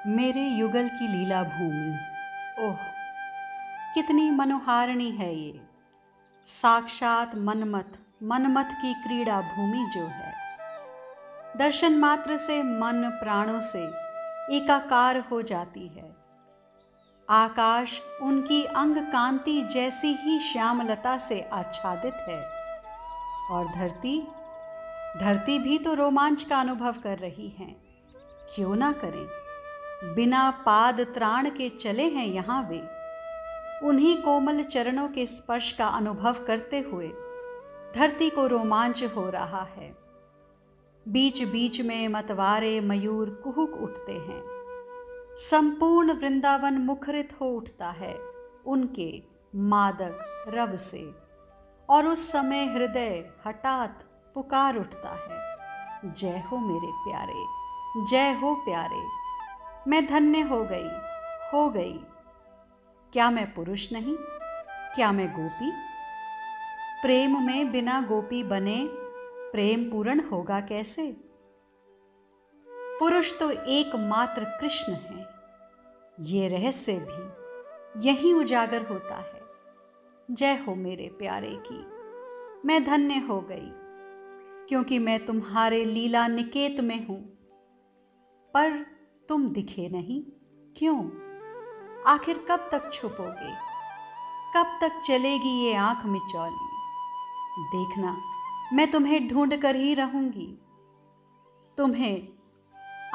मेरे युगल की लीला भूमि, ओह कितनी मनोहारिणी है ये। साक्षात मनमथ, मनमथ की क्रीड़ा भूमि जो है। दर्शन मात्र से मन प्राणों से एकाकार हो जाती है। आकाश उनकी अंग कांति जैसी ही श्यामलता से आच्छादित है। और धरती भी तो रोमांच का अनुभव कर रही है। क्यों ना करें, बिना पाद त्राण के चले हैं यहाँ वे। उन्हीं कोमल चरणों के स्पर्श का अनुभव करते हुए धरती को रोमांच हो रहा है। बीच बीच में मतवारे मयूर कुहुक उठते हैं। संपूर्ण वृंदावन मुखरित हो उठता है उनके मादक रव से। और उस समय हृदय हठात पुकार उठता है, जय हो मेरे प्यारे, जय हो प्यारे। मैं धन्य हो गई। क्या मैं पुरुष नहीं, क्या मैं गोपी? प्रेम में बिना गोपी बने प्रेम पूर्ण होगा कैसे? पुरुष तो एकमात्र कृष्ण है। ये रहस्य भी यही उजागर होता है। जय हो मेरे प्यारे की, मैं धन्य हो गई, क्योंकि मैं तुम्हारे लीला निकेत में हूं। पर तुम दिखे नहीं, क्यों? आखिर कब तक छुपोगे? कब तक चलेगी ये आंख मिचौली? देखना, मैं तुम्हें ढूंढ कर ही रहूंगी। तुम्हें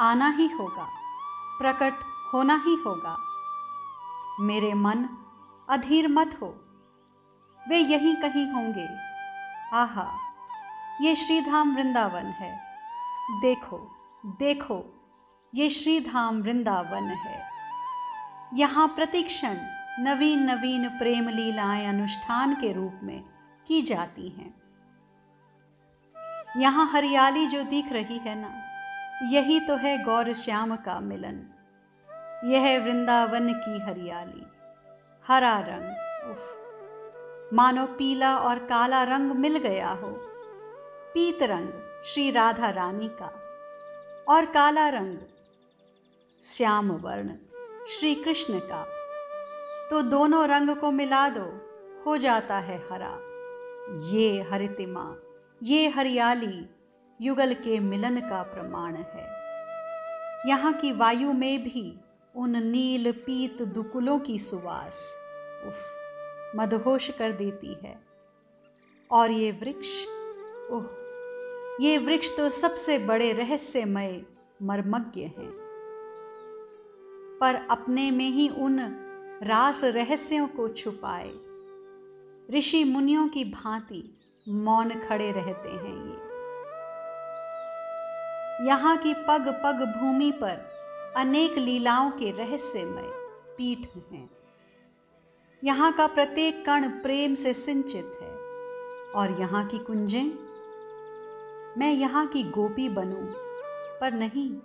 आना ही होगा, प्रकट होना ही होगा। मेरे मन अधीर मत हो, वे यहीं कहीं होंगे। आहा, ये श्रीधाम वृंदावन है। देखो, ये श्रीधाम वृंदावन है। यहाँ प्रतिक्षण नवीन नवीन प्रेम लीलाएं अनुष्ठान के रूप में की जाती हैं। यहाँ हरियाली जो दिख रही है ना, यही तो है गौर श्याम का मिलन। यह है वृंदावन की हरियाली। हरा रंग, उफ, मानो पीला और काला रंग मिल गया हो। पीत रंग श्री राधा रानी का, और काला रंग श्याम वर्ण श्री कृष्ण का। तो दोनों रंग को मिला दो, हो जाता है हरा। ये हरितिमा, ये हरियाली युगल के मिलन का प्रमाण है। यहाँ की वायु में भी उन नील पीत दुकुलों की सुवास, उफ, मदहोश कर देती है। और ये वृक्ष, ओह, ये वृक्ष तो सबसे बड़े रहस्यमय मर्मज्ञ हैं। पर अपने में ही उन रास रहस्यों को छुपाए ऋषि मुनियों की भांति मौन खड़े रहते हैं ये। यहाँ की पग पग भूमि पर अनेक लीलाओं के रहस्यमय पीठ हैं। यहाँ का प्रत्येक कण प्रेम से सिंचित है। और यहाँ की कुंजें, मैं यहाँ की गोपी बनूं, पर नहीं,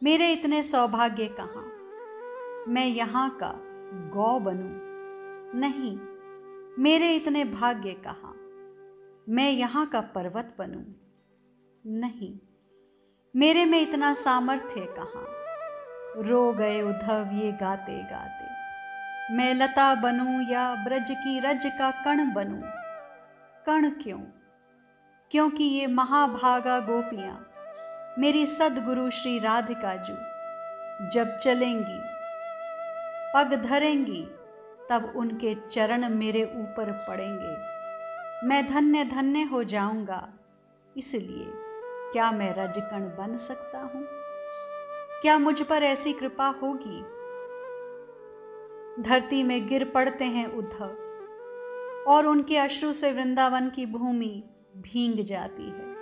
मेरे इतने सौभाग्य कहाँ। मैं यहाँ का गौ बनूं, नहीं, मेरे इतने भाग्य कहाँ। मैं यहाँ का पर्वत बनूं, नहीं, मेरे में इतना सामर्थ्य कहाँ। रो गए उद्धव ये गाते गाते। मैं लता बनूं या ब्रज की रज का कण बनूं। कण क्यों? क्योंकि ये महाभागा गोपियां मेरी सद्गुरु श्री राधिका जी जब चलेंगी, पग धरेंगी, तब उनके चरण मेरे ऊपर पड़ेंगे। मैं धन्य धन्य हो जाऊंगा। इसलिए क्या मैं रजकण बन सकता हूं? क्या मुझ पर ऐसी कृपा होगी? धरती में गिर पड़ते हैं उद्धव, और उनके अश्रु से वृंदावन की भूमि भींग जाती है।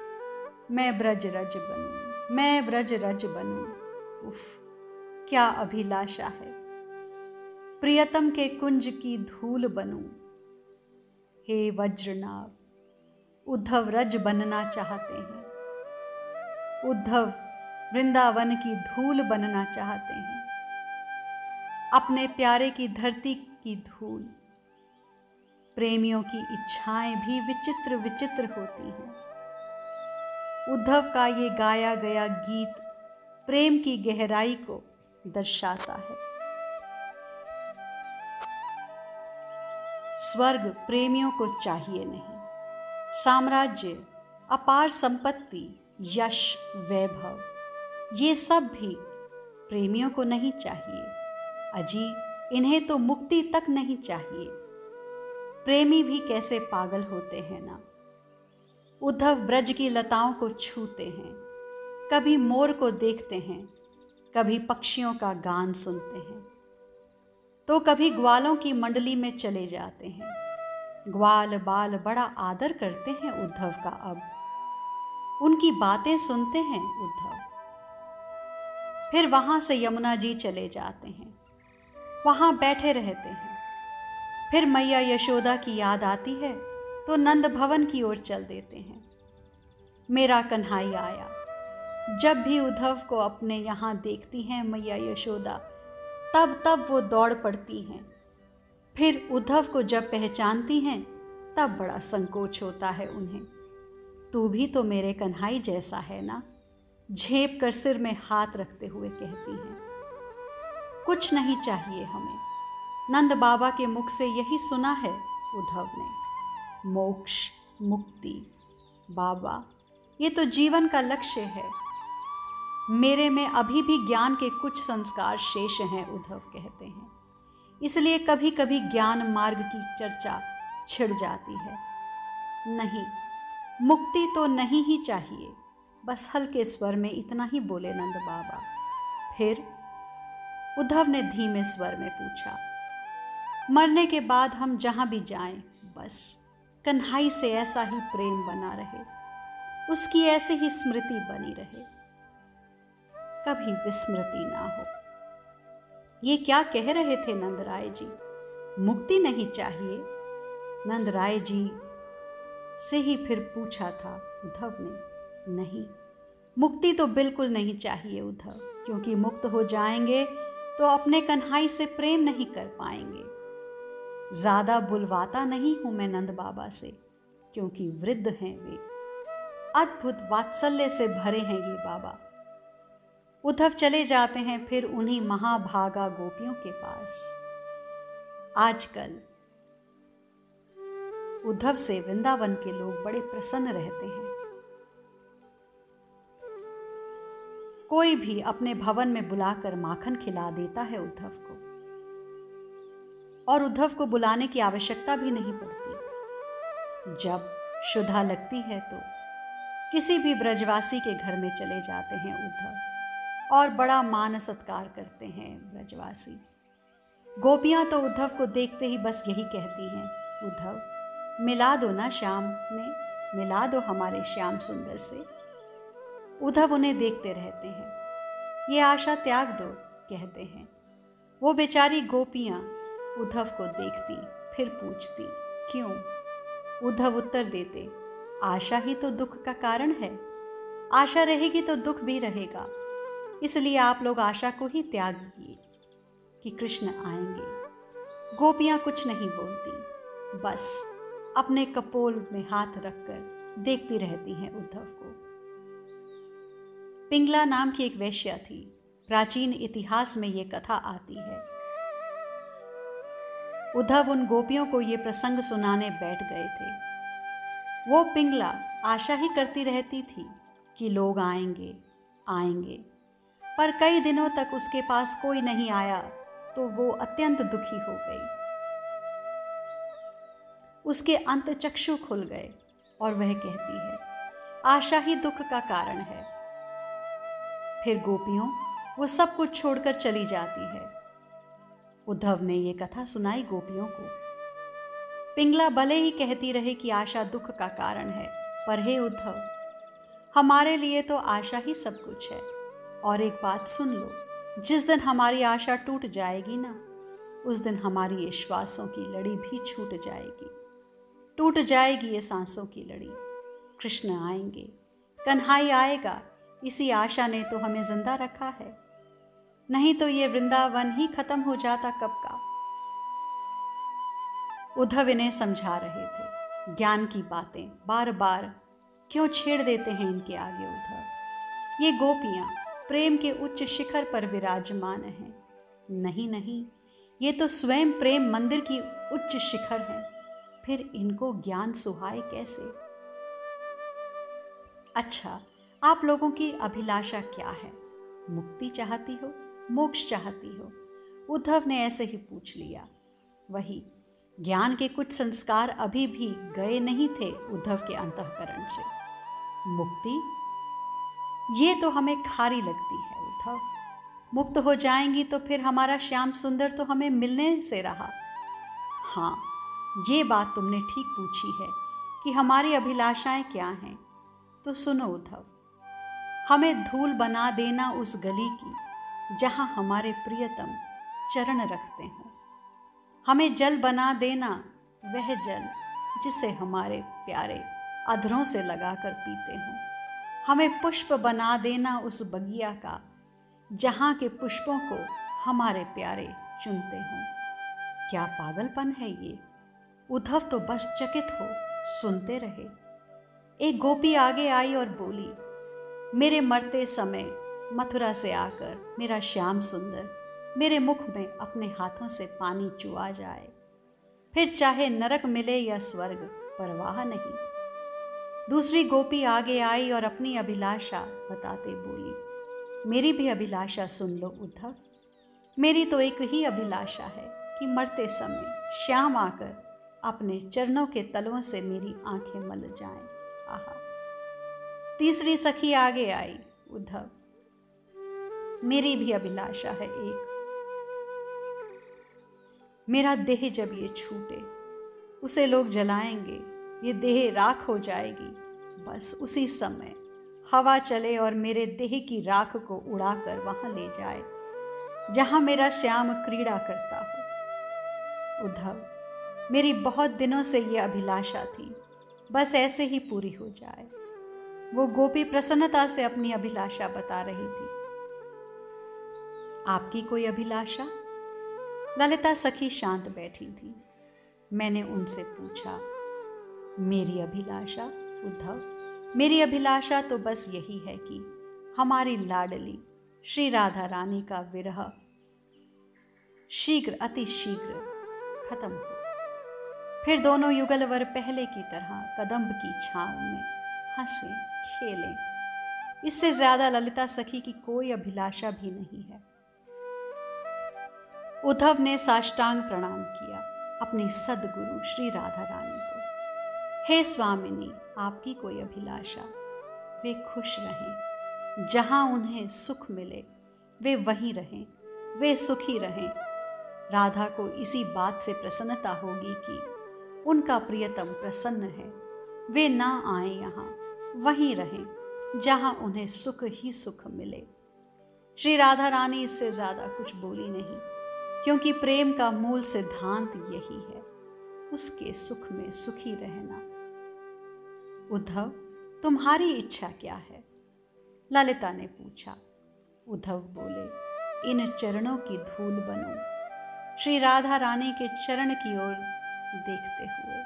मैं ब्रज रज बनूं, मैं ब्रज रज बनूं। उफ, क्या अभिलाषा है। प्रियतम के कुंज की धूल बनूं। हे वज्रनाभ, उद्धव रज बनना चाहते हैं। उद्धव वृंदावन की धूल बनना चाहते हैं। अपने प्यारे की धरती की धूल। प्रेमियों की इच्छाएं भी विचित्र विचित्र होती हैं। उद्धव का ये गाया गया गीत प्रेम की गहराई को दर्शाता है। स्वर्ग प्रेमियों को चाहिए नहीं, साम्राज्य, अपार संपत्ति, यश, वैभव, ये सब भी प्रेमियों को नहीं चाहिए। अजी, इन्हें तो मुक्ति तक नहीं चाहिए। प्रेमी भी कैसे पागल होते हैं ना। उद्धव ब्रज की लताओं को छूते हैं, कभी मोर को देखते हैं, कभी पक्षियों का गान सुनते हैं, तो कभी ग्वालों की मंडली में चले जाते हैं। ग्वाल बाल बड़ा आदर करते हैं उद्धव का अब, उनकी बातें सुनते हैं उद्धव। फिर वहां से यमुना जी चले जाते हैं, वहां बैठे रहते हैं। फिर मैया यशोदा की याद आती है तो नंद भवन की ओर चल देते हैं। मेरा कन्हैया आया। जब भी उद्धव को अपने यहाँ देखती हैं मैया यशोदा, तब तब वो दौड़ पड़ती हैं। फिर उद्धव को जब पहचानती हैं तब बड़ा संकोच होता है उन्हें। तू भी तो मेरे कन्हैया जैसा है ना, झेप कर सिर में हाथ रखते हुए कहती हैं। कुछ नहीं चाहिए हमें, नंद बाबा के मुख से यही सुना है उद्धव ने। मोक्ष, मुक्ति, बाबा, ये तो जीवन का लक्ष्य है। मेरे में अभी भी ज्ञान के कुछ संस्कार शेष हैं, उद्धव कहते हैं। इसलिए कभी कभी ज्ञान मार्ग की चर्चा छिड़ जाती है। नहीं, मुक्ति तो नहीं ही चाहिए, बस हल्के स्वर में इतना ही बोले नंद बाबा। फिर उद्धव ने धीमे स्वर में पूछा, मरने के बाद हम जहां भी जाएं, बस कन्हैया से ऐसा ही प्रेम बना रहे, उसकी ऐसे ही स्मृति बनी रहे, कभी विस्मृति ना हो। ये क्या कह रहे थे नंदराय जी? मुक्ति नहीं चाहिए? नंदराय जी से ही फिर पूछा था उद्धव ने। नहीं, मुक्ति तो बिल्कुल नहीं चाहिए उद्धव, क्योंकि मुक्त हो जाएंगे तो अपने कन्हैया से प्रेम नहीं कर पाएंगे। ज्यादा बुलवाता नहीं हूं मैं नंद बाबा से, क्योंकि वृद्ध हैं वे, अद्भुत वात्सल्य से भरे हैं ये बाबा। उद्धव चले जाते हैं फिर उन्हीं महाभागा गोपियों के पास। आजकल उद्धव से वृंदावन के लोग बड़े प्रसन्न रहते हैं। कोई भी अपने भवन में बुलाकर माखन खिला देता है उद्धव को, और उद्धव को बुलाने की आवश्यकता भी नहीं पड़ती। जब शुद्धा लगती है तो किसी भी ब्रजवासी के घर में चले जाते हैं उद्धव, और बड़ा मान सत्कार करते हैं ब्रजवासी। गोपियां तो उद्धव को देखते ही बस यही कहती हैं, उद्धव मिला दो ना श्याम में, मिला दो हमारे श्याम सुंदर से। उद्धव उन्हें देखते रहते हैं। ये आशा त्याग दो, कहते हैं। वो बेचारी गोपियां उद्धव को देखती, फिर पूछती क्यों? उद्धव उत्तर देते, आशा ही तो दुख का कारण है। आशा रहेगी तो दुख भी रहेगा, इसलिए आप लोग आशा को ही त्यागिए कि कृष्ण आएंगे। गोपियां कुछ नहीं बोलती, बस अपने कपोल में हाथ रखकर देखती रहती हैं उद्धव को। पिंगला नाम की एक वेश्या थी। प्राचीन इतिहास में ये कथा आती है। उद्धव उन गोपियों को ये प्रसंग सुनाने बैठ गए थे। वो पिंगला आशा ही करती रहती थी कि लोग आएंगे आएंगे, पर कई दिनों तक उसके पास कोई नहीं आया तो वो अत्यंत दुखी हो गई। उसके अंतचक्षु खुल गए और वह कहती है, आशा ही दुख का कारण है। फिर गोपियों वो सब कुछ छोड़कर चली जाती है। उद्धव ने ये कथा सुनाई गोपियों को। पिंगला भले ही कहती रहे कि आशा दुख का कारण है, पर हे उद्धव, हमारे लिए तो आशा ही सब कुछ है। और एक बात सुन लो, जिस दिन हमारी आशा टूट जाएगी ना, उस दिन हमारी ये श्वासों की लड़ी भी छूट जाएगी, टूट जाएगी ये सांसों की लड़ी। कृष्ण आएंगे, कन्हैया आएगा, इसी आशा ने तो हमें जिंदा रखा है, नहीं तो ये वृंदावन ही खत्म हो जाता कब का। उद्धव इन्हें समझा रहे थे। ज्ञान की बातें बार बार क्यों छेड़ देते हैं इनके आगे उद्धव? ये गोपियां प्रेम के उच्च शिखर पर विराजमान हैं। नहीं नहीं, ये तो स्वयं प्रेम मंदिर की उच्च शिखर हैं, फिर इनको ज्ञान सुहाए कैसे? अच्छा, आप लोगों की अभिलाषा क्या है? मुक्ति चाहती हो, मोक्ष चाहती हो? उद्धव ने ऐसे ही पूछ लिया। वही ज्ञान के कुछ संस्कार अभी भी गए नहीं थे उद्धव के अंतःकरण से। मुक्ति, ये तो हमें खारी लगती है उद्धव। मुक्त हो जाएंगी तो फिर हमारा श्याम सुंदर तो हमें मिलने से रहा। हाँ, ये बात तुमने ठीक पूछी है कि हमारी अभिलाषाएं क्या हैं। तो सुनो उद्धव, हमें धूल बना देना उस गली की जहाँ हमारे प्रियतम चरण रखते हों। हमें जल बना देना वह जल जिसे हमारे प्यारे अधरों से लगाकर पीते हों। हमें पुष्प बना देना उस बगिया का जहाँ के पुष्पों को हमारे प्यारे चुनते हों। क्या पागलपन है ये? उद्धव तो बस चकित हो सुनते रहे। एक गोपी आगे आई और बोली, मेरे मरते समय मथुरा से आकर मेरा श्याम सुंदर मेरे मुख में अपने हाथों से पानी चुआ जाए, फिर चाहे नरक मिले या स्वर्ग, परवाह नहीं। दूसरी गोपी आगे आई और अपनी अभिलाषा बताते बोली, मेरी भी अभिलाषा सुन लो उद्धव। मेरी तो एक ही अभिलाषा है कि मरते समय श्याम आकर अपने चरणों के तलवों से मेरी आंखें मल जाएं। आहा। तीसरी सखी आगे आई, उद्धव, मेरी भी अभिलाषा है एक। मेरा देह जब ये छूटे, उसे लोग जलाएंगे, ये देह राख हो जाएगी। बस उसी समय हवा चले और मेरे देह की राख को उड़ाकर वहां ले जाए जहां मेरा श्याम क्रीड़ा करता हो। उद्धव, मेरी बहुत दिनों से ये अभिलाषा थी, बस ऐसे ही पूरी हो जाए। वो गोपी प्रसन्नता से अपनी अभिलाषा बता रही थी। आपकी कोई अभिलाषा? ललिता सखी शांत बैठी थी। मैंने उनसे पूछा, मेरी अभिलाषा उद्धव, मेरी अभिलाषा तो बस यही है कि हमारी लाडली श्री राधा रानी का विरह शीघ्र, अति शीघ्र खत्म हो, फिर दोनों युगलवर पहले की तरह कदम्ब की छांव में हंसें खेलें। इससे ज्यादा ललिता सखी की कोई अभिलाषा भी नहीं है। उद्धव ने साष्टांग प्रणाम किया अपनी सद्गुरु श्री राधा रानी को। हे स्वामिनी, आपकी कोई अभिलाषा? वे खुश रहें, जहां उन्हें सुख मिले वे वहीं रहें, वे सुखी रहें। राधा को इसी बात से प्रसन्नता होगी कि उनका प्रियतम प्रसन्न है। वे ना आए यहाँ, वहीं रहें जहां उन्हें सुख ही सुख मिले। श्री राधा रानी इससे ज्यादा कुछ बोली नहीं, क्योंकि प्रेम का मूल सिद्धांत यही है, उसके सुख में सुखी रहना। उद्धव, तुम्हारी इच्छा क्या है? ललिता ने पूछा। उद्धव बोले, इन चरणों की धूल बनो, श्री राधा रानी के चरण की ओर देखते हुए।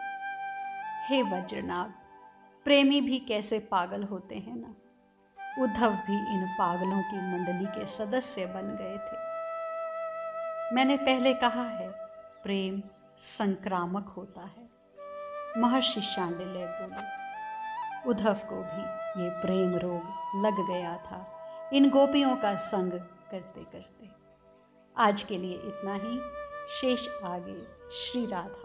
हे वज्रनाभ, प्रेमी भी कैसे पागल होते हैं ना। उद्धव भी इन पागलों की मंडली के सदस्य बन गए थे। मैंने पहले कहा है, प्रेम संक्रामक होता है, महर्षि शांडिल्य बोले। उद्धव को भी ये प्रेम रोग लग गया था इन गोपियों का संग करते करते। आज के लिए इतना ही, शेष आगे। श्री राधा।